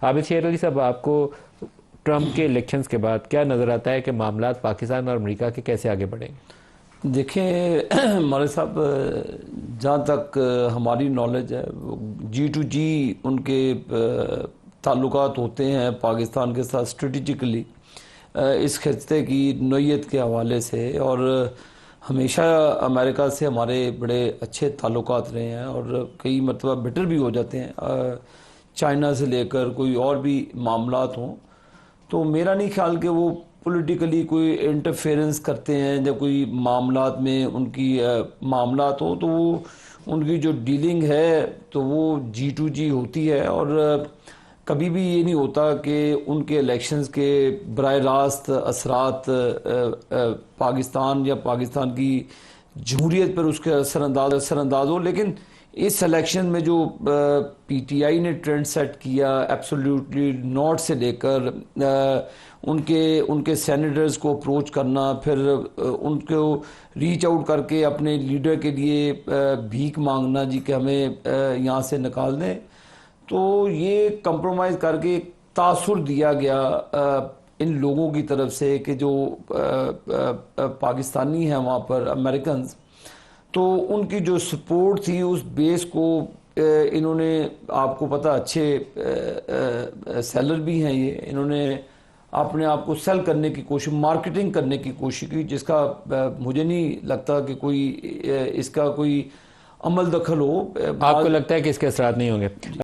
आबिद शेर अली साहब, आपको ट्रंप के इलेक्शंस के बाद क्या नज़र आता है कि मामला पाकिस्तान और अमेरिका के कैसे आगे बढ़ेंगे? देखें मौलवी साहब, जहाँ तक हमारी नॉलेज है, G2G उनके ताल्लुकात होते हैं पाकिस्तान के साथ स्ट्रेटिजिकली इस खित्ते की नोयत के हवाले से, और हमेशा अमेरिका से हमारे बड़े अच्छे ताल्लुकात रहे हैं और कई मरतबा बेटर भी हो जाते हैं, चाइना से लेकर कोई और भी मामलात हों। तो मेरा नहीं ख्याल कि वो पॉलिटिकली कोई इंटरफेरेंस करते हैं, जब कोई मामलात में उनकी मामलात हो तो वो उनकी जो डीलिंग है तो वो G2G होती है। और कभी भी ये नहीं होता कि उनके इलेक्शंस के बराह रास्त असरात पाकिस्तान या पाकिस्तान की जमहूरियत पर उसके असरअंदाज हो। लेकिन इस इलेक्शन में जो PTI ने ट्रेंड सेट किया, एब्सोल्युटली नॉट से लेकर उनके सेनेटर्स को अप्रोच करना, फिर उनको रीच आउट करके अपने लीडर के लिए भीख मांगना जी कि हमें यहाँ से निकाल दें, तो ये कंप्रोमाइज़ करके तासुर दिया गया इन लोगों की तरफ से कि जो पाकिस्तानी हैं वहाँ पर अमेरिकन, तो उनकी जो सपोर्ट थी उस बेस को इन्होंने, आपको पता अच्छे सेलर भी हैं ये, इन्होंने अपने आप को सेल करने की कोशिश, मार्केटिंग करने की कोशिश की, जिसका मुझे नहीं लगता कि कोई इसका कोई अमल दखल हो। आपको लगता है कि इसके असरात नहीं होंगे?